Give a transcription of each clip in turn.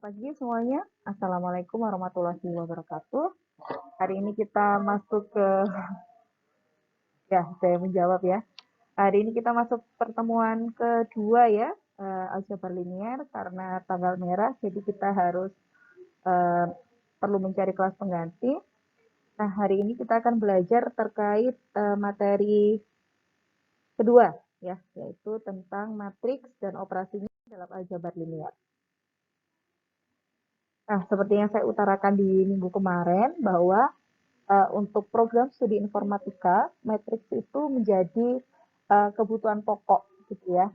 Pagi semuanya. Assalamualaikum warahmatullahi wabarakatuh. Hari ini kita masuk ke, ya saya menjawab ya. Hari ini kita masuk pertemuan kedua ya, aljabar linier karena tanggal merah, jadi kita harus eh, perlu mencari kelas pengganti. Nah, hari ini kita akan belajar terkait materi kedua ya, yaitu tentang matriks dan operasinya dalam aljabar linier. Nah, seperti yang saya utarakan di minggu kemarin, bahwa untuk program studi informatika, matriks itu menjadi kebutuhan pokok, gitu ya,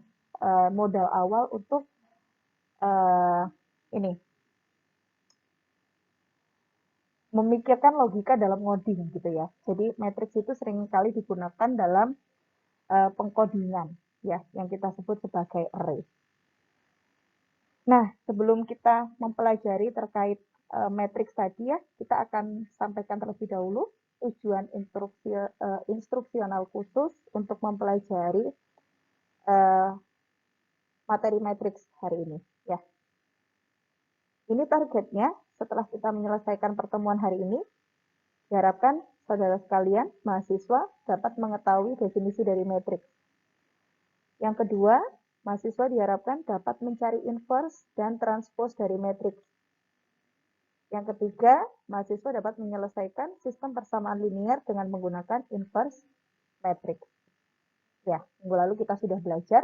modal awal untuk ini memikirkan logika dalam ngoding, gitu ya. Jadi matriks itu seringkali digunakan dalam pengkodingan, ya, yang kita sebut sebagai array. Nah, sebelum kita mempelajari terkait matriks tadi ya, kita akan sampaikan terlebih dahulu tujuan instruksional khusus untuk mempelajari materi matriks hari ini. Ya, ini targetnya setelah kita menyelesaikan pertemuan hari ini, diharapkan saudara sekalian, mahasiswa dapat mengetahui definisi dari matriks. Yang kedua, mahasiswa diharapkan dapat mencari inverse dan transpose dari matriks. Yang ketiga, mahasiswa dapat menyelesaikan sistem persamaan linier dengan menggunakan inverse matrix. Ya, minggu lalu kita sudah belajar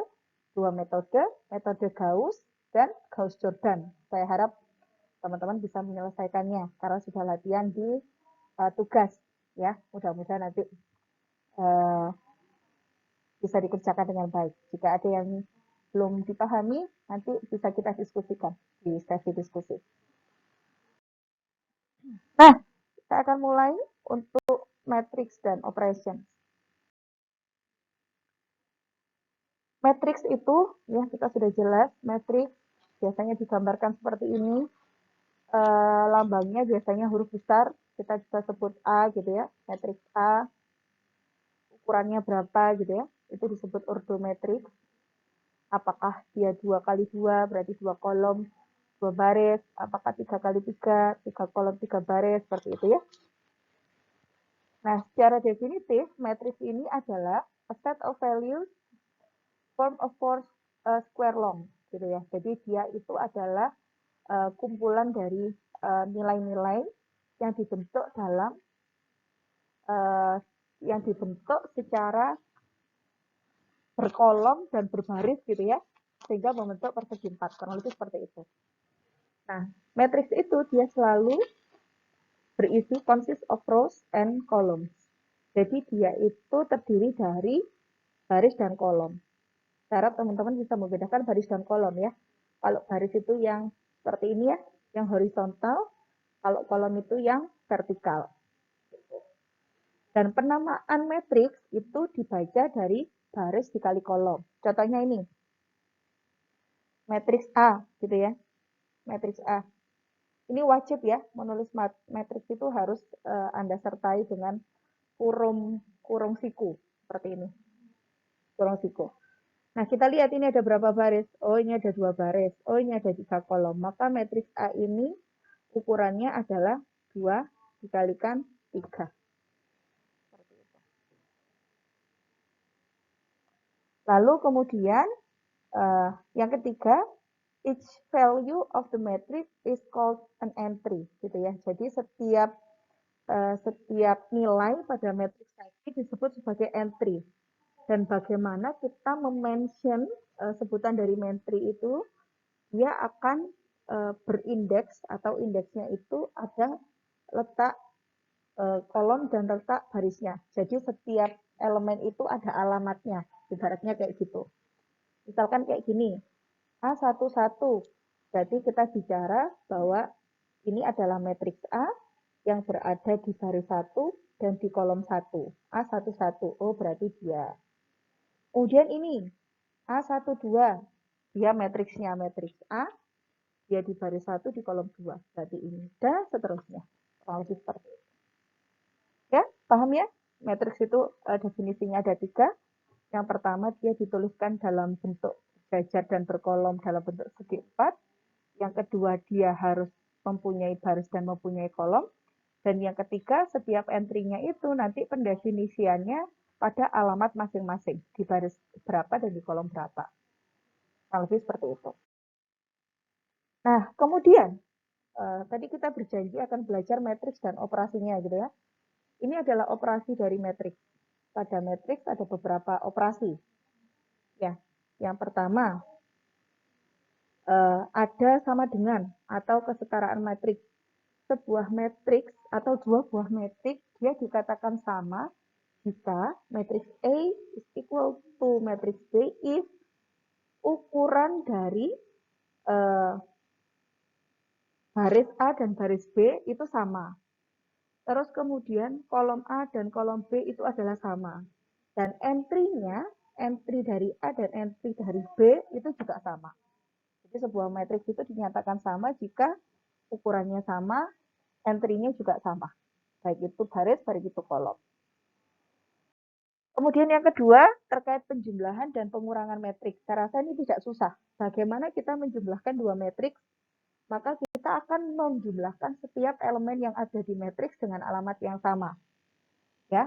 dua metode Gauss dan Gauss-Jordan. Saya harap teman-teman bisa menyelesaikannya karena sudah latihan di tugas. Ya, mudah-mudahan nanti bisa dikerjakan dengan baik. Jika ada yang belum dipahami, nanti bisa kita diskusikan di sesi diskusi. Nah, kita akan mulai untuk matrix dan operation. Matrix itu, ya kita sudah jelas, matrix biasanya digambarkan seperti ini. Lambangnya biasanya huruf besar, kita bisa sebut A gitu ya, matrix A. Ukurannya berapa gitu ya, itu disebut ordo matrix. Apakah dia 2x2, berarti 2 kolom, 2 baris, apakah 3x3, 3 kolom, 3 baris, seperti itu ya. Nah, secara definitif, matriks ini adalah a set of values form of four square long, gitu ya. Jadi dia itu adalah kumpulan dari nilai-nilai yang dibentuk dalam yang dibentuk secara berkolom dan berbaris, gitu ya, sehingga membentuk persegi 4, kurang lebih seperti itu. Nah, matriks itu dia selalu berisi consist of rows and columns. Jadi dia itu terdiri dari baris dan kolom. Cara teman-teman bisa membedakan baris dan kolom ya. Kalau baris itu yang seperti ini ya, yang horizontal. Kalau kolom itu yang vertikal. Dan penamaan matriks itu dibaca dari baris dikali kolom. Contohnya ini. Matriks A gitu ya. Matriks A. Ini wajib ya, menulis matriks itu harus Anda sertai dengan kurung siku seperti ini. Kurung siku. Nah, kita lihat ini ada berapa baris. Oh, ini ada 2 baris. Oh, ini ada 3 kolom. Maka matriks A ini ukurannya adalah 2 dikalikan 3. Lalu kemudian yang ketiga, each value of the matrix is called an entry, gitu ya. Jadi setiap nilai pada matriks tadi disebut sebagai entry. Dan bagaimana kita memention sebutan dari entry itu, dia akan berindeks atau indeksnya itu ada letak kolom dan letak barisnya. Jadi setiap elemen itu ada alamatnya, ibaratnya kayak gitu. Misalkan kayak gini, A11, berarti kita bicara bahwa ini adalah matriks A yang berada di baris 1 dan di kolom 1. A11, oh berarti dia. Kemudian ini, A12, dia matriksnya matriks A, dia di baris 1 di kolom 2, berarti ini. Dan seterusnya. Kurang lebih seperti itu. Ya, paham ya? Matriks itu definisinya ada 3. Yang pertama, dia dituliskan dalam bentuk sejajar dan berkolom dalam bentuk segi 4. Yang kedua, dia harus mempunyai baris dan mempunyai kolom. Dan yang ketiga, setiap entry-nya itu nanti pendefinisiannya pada alamat masing-masing, di baris berapa dan di kolom berapa. Nah, lebih seperti itu. Nah, kemudian, tadi kita berjanji akan belajar matriks dan operasinya gitu ya. Ini adalah operasi dari matriks. Pada matriks ada beberapa operasi. Ya, yang pertama, ada sama dengan atau kesetaraan matriks. Sebuah matriks atau dua buah matriks dia dikatakan sama jika matriks A is equal to matriks B if ukuran dari baris A dan baris B itu sama. Terus kemudian kolom A dan kolom B itu adalah sama. Dan entry-nya, entry dari A dan entry dari B itu juga sama. Jadi sebuah matriks itu dinyatakan sama jika ukurannya sama, entry-nya juga sama. Baik itu baris, baik itu kolom. Kemudian yang kedua, terkait penjumlahan dan pengurangan matriks. Saya rasa ini tidak susah. Bagaimana kita menjumlahkan dua matriks? Maka kita akan menjumlahkan setiap elemen yang ada di matriks dengan alamat yang sama. Ya,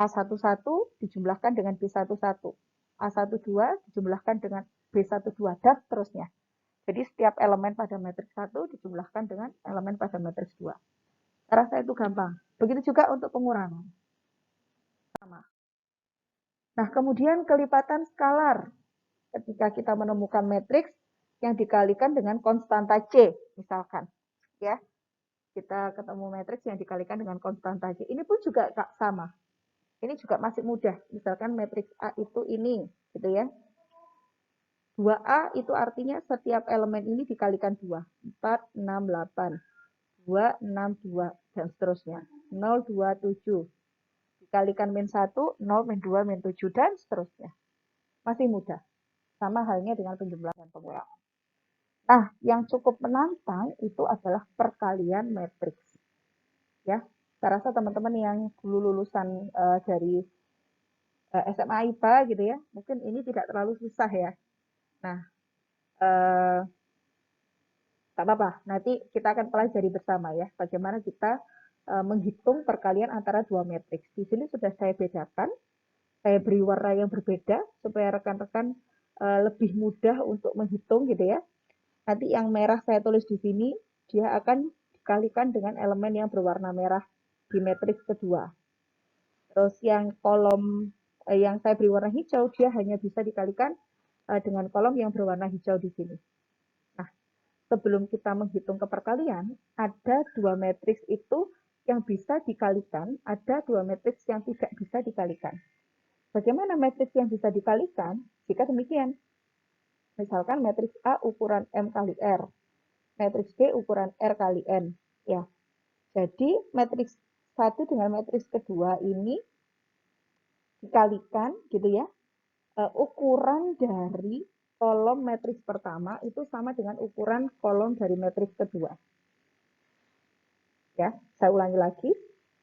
A11 dijumlahkan dengan B11. A12 dijumlahkan dengan B12 dan seterusnya. Jadi setiap elemen pada matriks 1 dijumlahkan dengan elemen pada matriks 2. Saya rasa itu gampang. Begitu juga untuk pengurangan. Sama. Nah, kemudian kelipatan skalar. Ketika kita menemukan matriks yang dikalikan dengan konstanta C, misalkan. Ya, kita ketemu matriks yang dikalikan dengan konstanta C. Ini pun juga sama. Ini juga masih mudah. Misalkan matriks A itu ini, gitu ya. 2A itu artinya setiap elemen ini dikalikan 2. 4, 6, 8. 2, 6, 2, dan seterusnya. 0, 2, 7. Dikalikan min 1, 0, min 2, min 7, dan seterusnya. Masih mudah. Sama halnya dengan penjumlahan dan pengurangan. Nah, yang cukup menantang itu adalah perkalian matriks. Ya, saya rasa teman-teman yang dulu lulusan dari SMA IPA gitu ya, mungkin ini tidak terlalu susah ya. Nah, tak apa-apa, nanti kita akan pelajari bersama ya, bagaimana kita menghitung perkalian antara dua matriks. Di sini sudah saya bedakan, saya beri warna yang berbeda supaya rekan-rekan lebih mudah untuk menghitung gitu ya. Nanti yang merah saya tulis di sini, dia akan dikalikan dengan elemen yang berwarna merah di matriks kedua. Terus yang kolom yang saya beri warna hijau, dia hanya bisa dikalikan dengan kolom yang berwarna hijau di sini. Nah, sebelum kita menghitung keperkalian, ada dua matriks itu yang bisa dikalikan, ada dua matriks yang tidak bisa dikalikan. Bagaimana matriks yang bisa dikalikan? Jika demikian, misalkan matriks A ukuran M kali R, matriks B ukuran R kali N. Ya, jadi matriks 1 dengan matriks kedua ini dikalikan gitu ya. Ukuran dari kolom matriks pertama itu sama dengan ukuran kolom dari matriks kedua. Ya, saya ulangi lagi.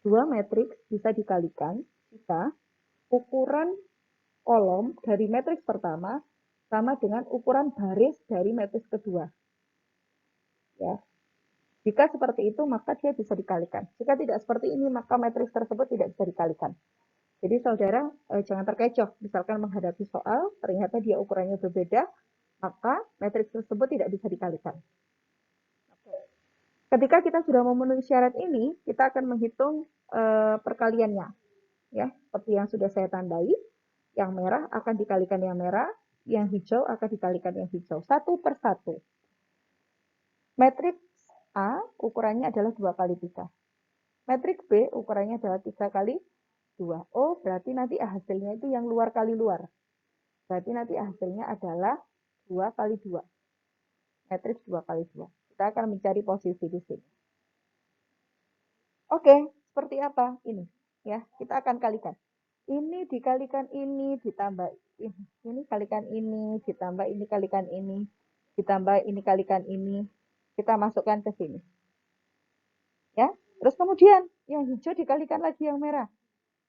Dua matriks bisa dikalikan jika ukuran kolom dari matriks pertama sama dengan ukuran baris dari matriks kedua. Ya. Jika seperti itu, maka dia bisa dikalikan. Jika tidak seperti ini, maka matriks tersebut tidak bisa dikalikan. Jadi saudara jangan terkecoh. Misalkan menghadapi soal, ternyata dia ukurannya berbeda, maka matriks tersebut tidak bisa dikalikan. Ketika kita sudah memenuhi syarat ini, kita akan menghitung perkaliannya. Ya, seperti yang sudah saya tandai, yang merah akan dikalikan yang merah, yang hijau akan dikalikan yang hijau. Satu per satu. Matriks A ukurannya adalah 2 kali 3. Matriks B ukurannya adalah 3 kali 2. Oh, berarti nanti hasilnya itu yang luar kali luar. Berarti nanti hasilnya adalah 2 kali 2. Matriks 2 kali 2. Kita akan mencari posisi di sini. Oke, seperti apa? Ini. Ya, kita akan kalikan. Ini dikalikan ini, ditambah ini. Ini kalikan ini, ditambah ini kalikan ini, ditambah ini kalikan ini. Kita masukkan ke sini. Ya, terus kemudian yang hijau dikalikan lagi yang merah.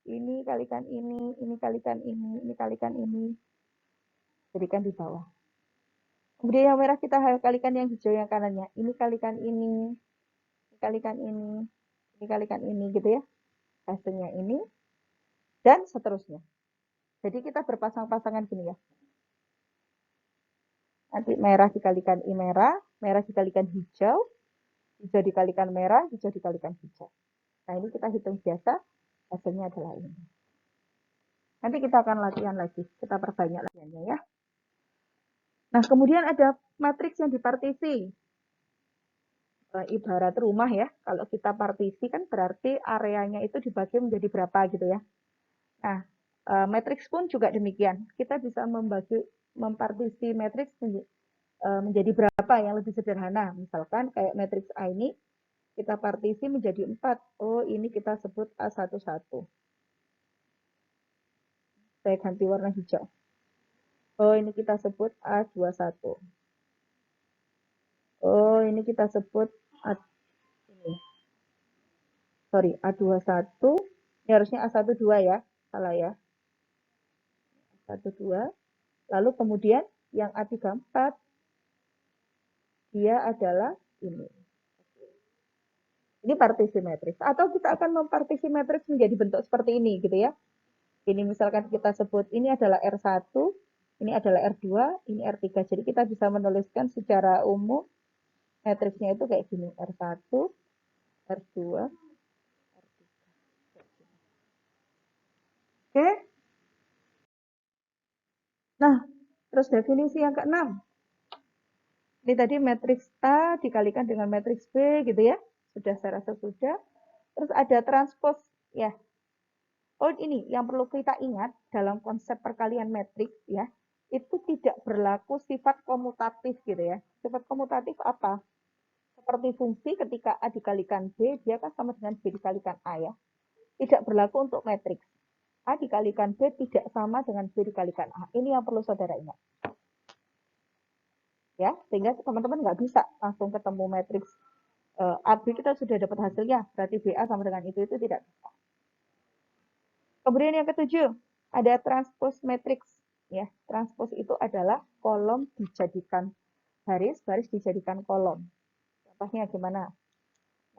Ini kalikan ini kalikan ini kalikan ini. Jadikan di bawah. Kemudian yang merah kita kalikan yang hijau yang kanannya. Ini kalikan ini, kalikan ini, ini kalikan ini gitu ya. Hasilnya ini, dan seterusnya. Jadi kita berpasang-pasangan gini ya. Nanti merah dikalikan I merah, merah dikalikan hijau, hijau dikalikan merah, hijau dikalikan hijau. Nah ini kita hitung biasa, hasilnya adalah ini. Nanti kita akan latihan lagi, kita perbanyak latihannya ya. Nah kemudian ada matriks yang dipartisi. Ibarat rumah ya, kalau kita partisi kan berarti areanya itu dibagi menjadi berapa gitu ya. Nah, matriks pun juga demikian. Kita bisa mempartisi matriks menjadi berapa yang lebih sederhana. Misalkan kayak matriks A ini, kita partisi menjadi 4. Oh, ini kita sebut A11. Saya ganti warna hijau. Oh, ini kita sebut A21. Oh, ini kita sebut ini. Sorry, A21. Ini harusnya A12 ya. Salah ya. A12. Lalu kemudian yang A34 dia adalah ini. Ini partisi matriks. Atau kita akan mempartisi matriks menjadi bentuk seperti ini gitu ya. Ini misalkan kita sebut ini adalah R1, ini adalah R2, ini R3. Jadi kita bisa menuliskan secara umum matriksnya itu kayak gini. R1, R2, R3. Oke. Nah, terus definisi yang keenam. Ini tadi matriks A dikalikan dengan matriks B gitu ya. Sudah saya rasa sudah. Terus ada transpos ya. Oh ini yang perlu kita ingat dalam konsep perkalian matriks ya. Itu tidak berlaku sifat komutatif gitu ya. Sifat komutatif apa? Seperti fungsi ketika A dikalikan B, dia kan sama dengan B dikalikan A ya. Tidak berlaku untuk matriks. A dikalikan B tidak sama dengan B dikalikan A. Ini yang perlu saudara ingat. Ya, sehingga teman-teman nggak bisa langsung ketemu matriks AB kita sudah dapat hasilnya, berarti BA sama dengan itu tidak bisa. Kemudian yang ketujuh, ada transpose matriks. Ya, transpose itu adalah kolom dijadikan baris, baris dijadikan kolom. Contohnya gimana?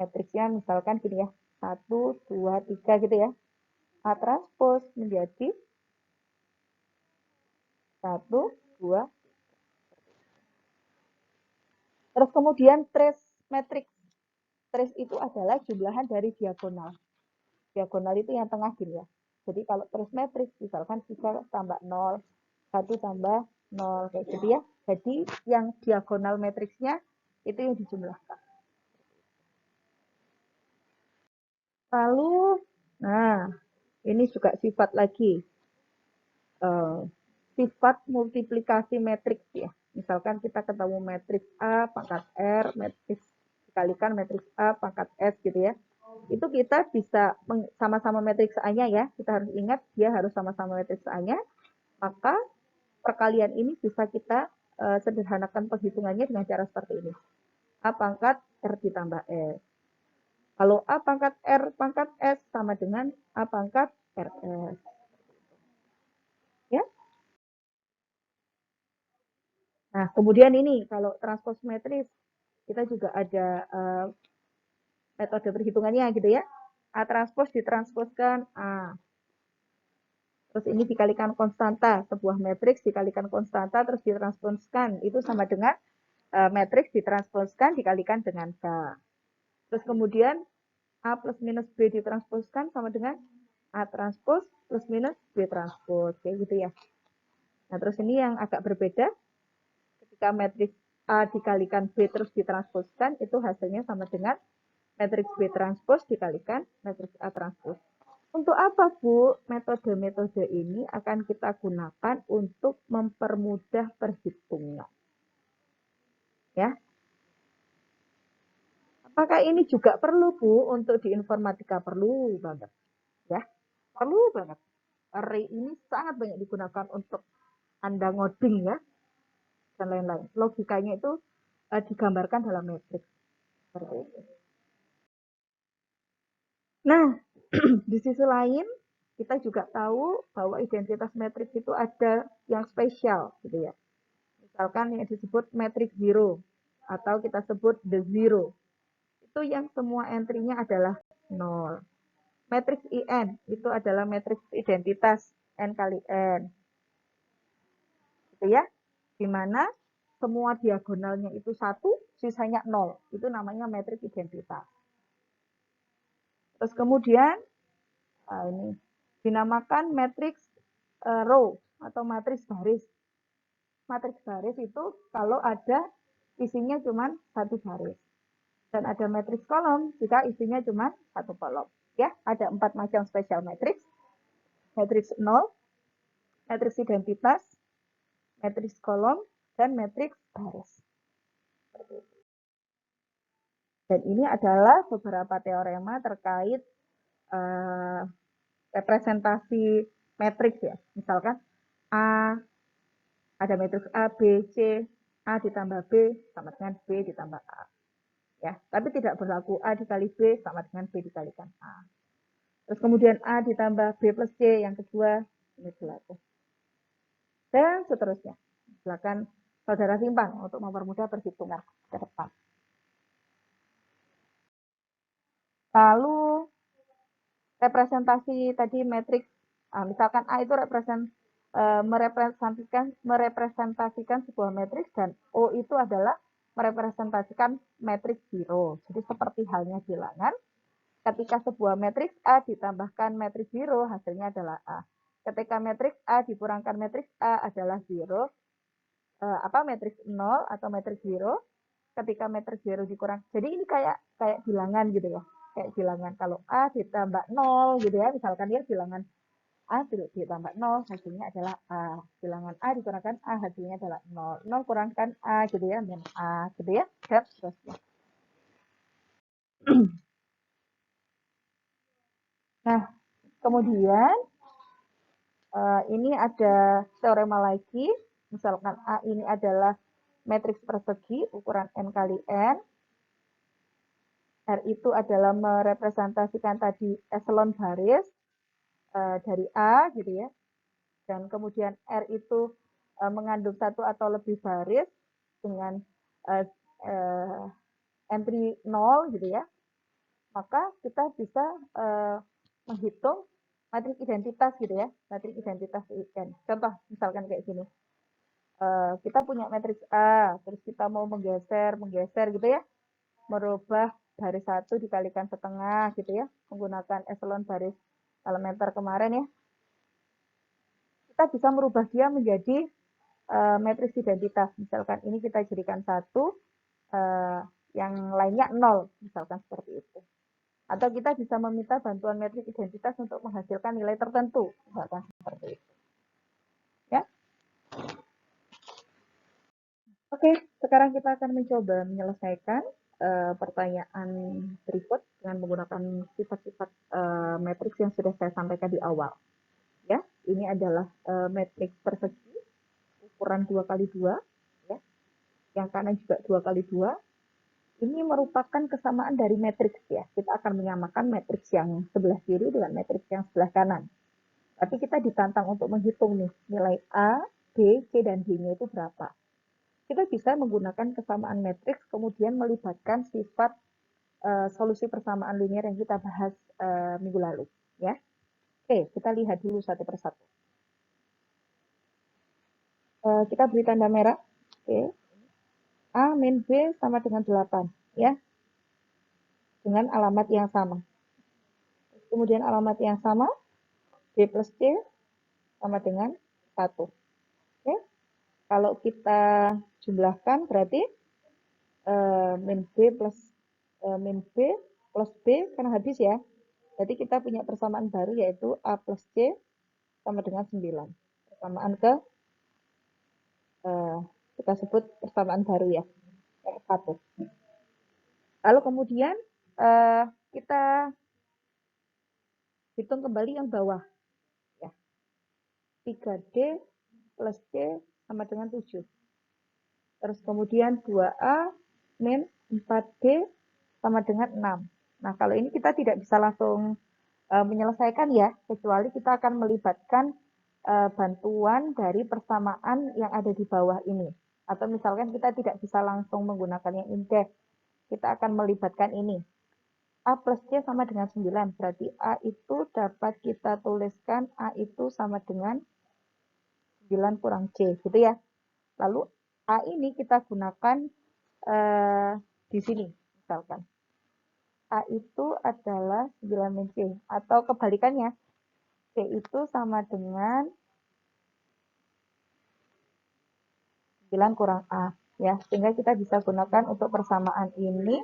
Matriksnya misalkan gini ya, 1, 2, 3 gitu ya. A transpose menjadi 1, 2. Terus kemudian trace matrix. Trace itu adalah jumlahan dari diagonal. Diagonal itu yang tengah gini ya. Jadi kalau trace matrix misalkan 3 tambah 0, 1 tambah 0 kayak gitu ya. Jadi yang diagonal matriksnya itu yang dijumlahkan. Lalu, nah ini juga sifat lagi. Sifat multiplikasi matriks ya. Misalkan kita ketemu matriks A pangkat R, matriks dikalikan matriks A pangkat S gitu ya. Itu kita bisa sama-sama matriks A-nya ya. Kita harus ingat dia harus sama-sama matriks A-nya. Maka perkalian ini bisa kita sederhanakan perhitungannya dengan cara seperti ini. A pangkat R ditambah S. Kalau A pangkat R pangkat S sama dengan A pangkat RS. Ya. Nah, kemudian ini kalau transpose matriks kita juga ada metode perhitungannya gitu ya. A transpose ditransposkan A. Terus ini dikalikan konstanta, sebuah matriks dikalikan konstanta terus ditransposkan. Itu sama dengan matriks ditransposkan dikalikan dengan K. Terus kemudian A plus minus B ditransposkan sama dengan A transpos plus minus B transpos. Kayak gitu ya. Nah, terus ini yang agak berbeda. Ketika matriks A dikalikan B terus ditransposkan, itu hasilnya sama dengan matriks B transpos dikalikan matriks A transpos. Untuk apa, Bu? Metode-metode ini akan kita gunakan untuk mempermudah perhitungan. Ya. Apakah ini juga perlu, Bu, untuk di informatika? Perlu banget. Ya, perlu banget. Array ini sangat banyak digunakan untuk Anda ngoding ya, dan lain-lain. Logikanya itu digambarkan dalam matriks. Seperti itu. Nah, di sisi lain, kita juga tahu bahwa identitas matriks itu ada yang spesial, gitu ya. Misalkan yang disebut matriks zero atau kita sebut the zero. Itu yang semua entry-nya adalah 0. Matriks IN itu adalah matriks identitas N kali N. Gitu ya. Di mana semua diagonalnya itu 1, sisanya 0. Itu namanya matriks identitas. Terus kemudian ini dinamakan matriks row atau matriks baris. Matriks baris itu kalau ada isinya cuma satu baris. Dan ada matriks kolom jika isinya cuma satu kolom. Ya, ada 4 macam spesial matriks. Matriks 0, matriks identitas, matriks kolom, dan matriks baris. Dan ini adalah beberapa teorema terkait representasi matriks ya. Misalkan A, ada matriks A, B, C, A ditambah B sama dengan B ditambah A. Ya, tapi tidak berlaku A dikali B sama dengan B dikalikan A. Terus kemudian A ditambah B plus C yang kedua, ini berlaku. Dan seterusnya. Silakan saudara simpan untuk mempermudah perhitungan ke depan. Lalu representasi tadi matriks, misalkan A itu merepresentasikan sebuah matriks dan O itu adalah merepresentasikan matriks zero. Jadi seperti halnya bilangan, ketika sebuah matriks A ditambahkan matriks zero, hasilnya adalah A. Ketika matriks A dikurangkan matriks A adalah zero, matriks 0 atau matriks zero. Ketika matriks zero dikurang, jadi ini kayak bilangan gitu ya. Kayak bilangan kalau A ditambah 0 gitu ya, misalkan ya bilangan A ditambah 0 hasilnya adalah A. Bilangan A dikurangkan A hasilnya adalah 0. 0 kurangkan A gitu ya, min A gitu ya. Dan seterusnya. Nah, kemudian ini ada teorema lagi. Misalkan A ini adalah matriks persegi ukuran N kali N. R itu adalah merepresentasikan tadi eselon baris dari A gitu ya. Dan kemudian R itu mengandung satu atau lebih baris dengan entry 0 gitu ya. Maka kita bisa menghitung matriks identitas gitu ya. Matriks identitas IN. Contoh misalkan kayak gini. Kita punya matriks A, terus kita mau menggeser gitu ya. Merubah baris 1 dikalikan setengah gitu ya. Menggunakan eselon baris elementer kemarin ya. Kita bisa merubah dia menjadi matriks identitas. Misalkan ini kita jadikan 1, yang lainnya 0. Misalkan seperti itu. Atau kita bisa meminta bantuan matriks identitas untuk menghasilkan nilai tertentu. Misalkan seperti itu. Ya. Oke, sekarang kita akan mencoba menyelesaikan pertanyaan berikut dengan menggunakan sifat-sifat matriks yang sudah saya sampaikan di awal. Ya, ini adalah matriks persegi ukuran 2x2, ya. Yang kanan juga 2x2. Ini merupakan kesamaan dari matriks ya. Kita akan menyamakan matriks yang sebelah kiri dengan matriks yang sebelah kanan. Tapi kita ditantang untuk menghitung nih nilai A, B, C, dan D-nya itu berapa. Kita bisa menggunakan kesamaan matriks kemudian melibatkan sifat solusi persamaan linier yang kita bahas minggu lalu. Ya. Oke, kita lihat dulu satu persatu. Kita beri tanda merah. Oke. A min B sama dengan 8. Ya. Dengan alamat yang sama. Kemudian alamat yang sama, B plus C sama dengan 1. Oke. Kalau kita jumlahkan berarti min B plus B kan habis ya. Jadi kita punya persamaan baru yaitu A plus C sama dengan 9. Persamaan ke kita sebut persamaan baru ya. 1. Lalu kemudian kita hitung kembali yang bawah. Ya. 3D plus C sama dengan 7. Terus kemudian 2A min 4D sama dengan 6. Nah, kalau ini kita tidak bisa langsung menyelesaikan ya, kecuali kita akan melibatkan bantuan dari persamaan yang ada di bawah ini. Atau misalkan kita tidak bisa langsung menggunakan yang indeks, kita akan melibatkan ini. A plus C sama dengan 9, berarti A itu dapat kita tuliskan A itu sama dengan 9 kurang C, gitu ya. Lalu A ini kita gunakan di sini, misalkan. A itu adalah 9 min C, atau kebalikannya, C itu sama dengan 9 kurang A, ya. Sehingga kita bisa gunakan untuk persamaan ini,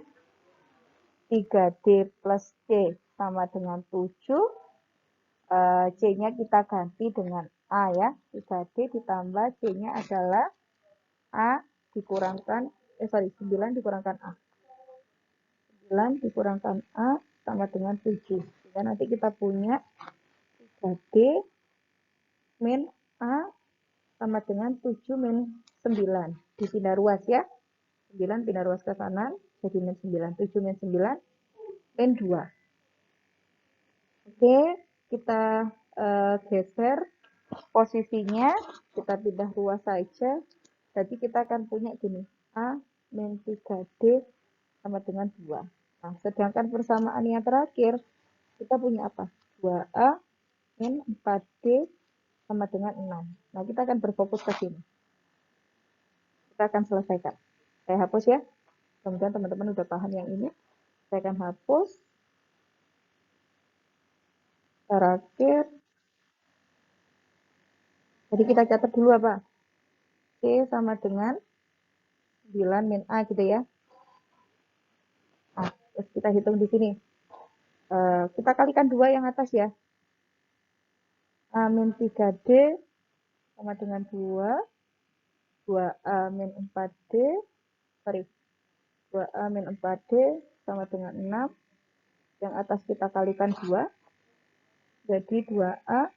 3D plus C sama dengan 7, C-nya kita ganti dengan A ya, 3D ditambah C-nya adalah A dikurangkan, 9 dikurangkan A. 9 dikurangkan A sama dengan 7. Sehingga nanti kita punya 3D min A sama dengan 7 min 9. Dipindah ruas ya. 9 pindah ruas ke kanan, jadi min 9. 7 min 9, min 2. Oke, kita geser posisinya, kita pindah ruas saja. Jadi kita akan punya gini, A min 3D sama dengan 2. Nah, sedangkan persamaan yang terakhir, kita punya apa? 2A min 4D sama dengan 6. Nah, kita akan berfokus ke sini. Kita akan selesaikan. Saya hapus ya. Kemudian teman-teman udah paham yang ini. Saya akan hapus. Terakhir. Jadi kita catat dulu apa? C sama dengan 9 min A gitu ya. Nah, terus kita hitung di sini. Kita kalikan 2 yang atas ya. A min 3D sama dengan 2. 2A min 4D. Sorry. 2A min 4D sama dengan 6. Yang atas kita kalikan 2. Jadi 2A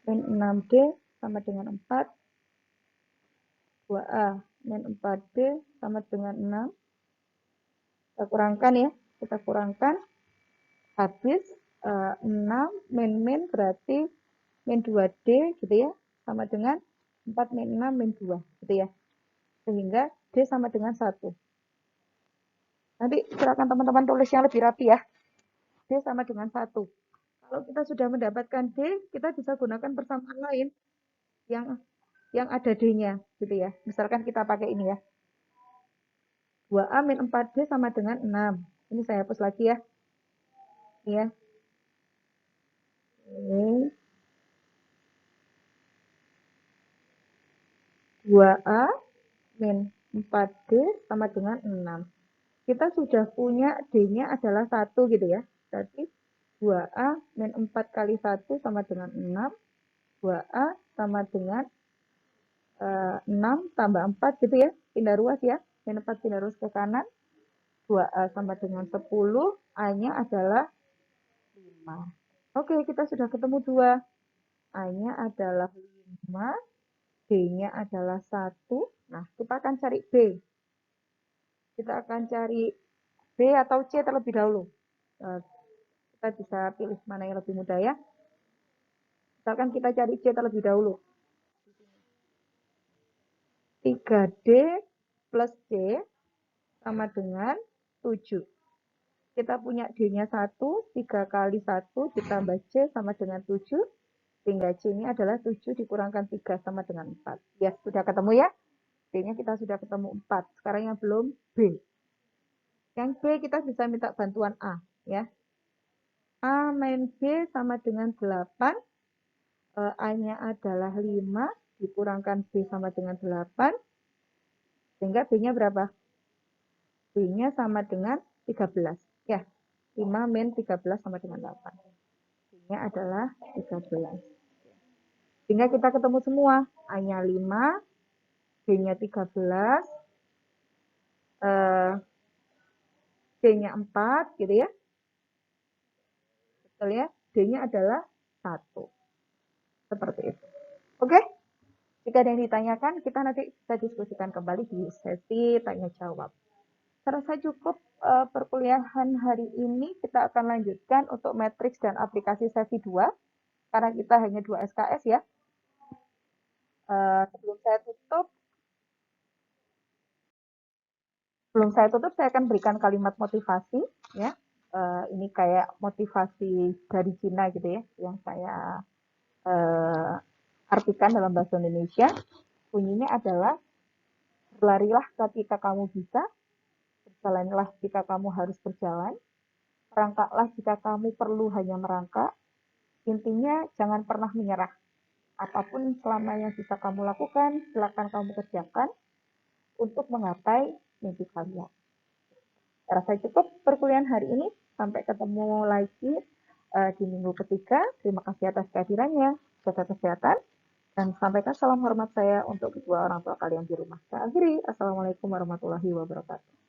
min 6D sama dengan 4. 2A min 4D sama dengan 6. Kita kurangkan ya. Kita kurangkan. Habis 6 min berarti min 2D gitu ya. Sama dengan 4 min 6 min 2 gitu ya. Sehingga D sama dengan 1. Nanti silakan teman-teman tulis yang lebih rapi ya. D sama dengan 1. Kalau kita sudah mendapatkan D, kita bisa gunakan persamaan lain yang ada D-nya gitu ya. Misalkan kita pakai ini ya. 2A min 4D sama dengan 6. Ini saya hapus lagi ya. Ya. Ini 2A min 4D sama dengan 6. Kita sudah punya D-nya adalah 1 gitu ya. Berarti 2A min 4 kali 1 sama dengan 6. 2A sama dengan 6 tambah 4 gitu ya. Pindah ruas ya. Min 4 pindah ruas ke kanan. 2A sama dengan 10. A-nya adalah 5. Oke, kita sudah ketemu 2. A-nya adalah 5. B-nya adalah 1. Nah, kita akan cari B. Kita akan cari B atau C terlebih dahulu. Kita bisa pilih mana yang lebih mudah ya. Misalkan kita cari C terlebih dahulu. 3D plus C sama dengan 7. Kita punya D-nya 1, 3 kali 1 ditambah C sama dengan 7. Sehingga C ini adalah 7 dikurangkan 3 sama dengan 4. Ya, sudah ketemu ya. D-nya kita sudah ketemu 4. Sekarang yang belum B. Yang B kita bisa minta bantuan A. Ya. A min B sama dengan 8. A-nya adalah 5. Dikurangkan B sama dengan 8. Sehingga B-nya berapa? B-nya sama dengan 13. Ya, 5 min 13 sama dengan 8. B-nya adalah 13. Sehingga kita ketemu semua. A-nya 5, B-nya 13, C-nya 4, gitu ya. Betul ya? D-nya adalah 1. Seperti itu. Oke? Jika ada yang ditanyakan, kita nanti bisa diskusikan kembali di sesi tanya-jawab. Saya rasa cukup perkuliahan hari ini. Kita akan lanjutkan untuk matriks dan aplikasi sesi 2. Karena kita hanya 2 SKS ya. Sebelum saya tutup, Sebelum saya tutup, saya akan berikan kalimat motivasi, ya. Ini kayak motivasi dari Cina gitu ya, yang saya artikan dalam bahasa Indonesia. Bunyinya adalah, berlarilah ketika kamu bisa, berjalanlah jika kamu harus berjalan, merangkaklah jika kamu perlu hanya merangkak. Intinya jangan pernah menyerah. Apapun selama yang bisa kamu lakukan, silakan kamu kerjakan untuk menggapai mimpi kalian. Saya rasa cukup perkuliahan hari ini. Sampai ketemu lagi di minggu ketiga. Terima kasih atas kehadirannya. Jaga kesehatan. Dan sampaikan salam hormat saya untuk kedua orang tua kalian di rumah. Saya akhiri. Assalamualaikum warahmatullahi wabarakatuh.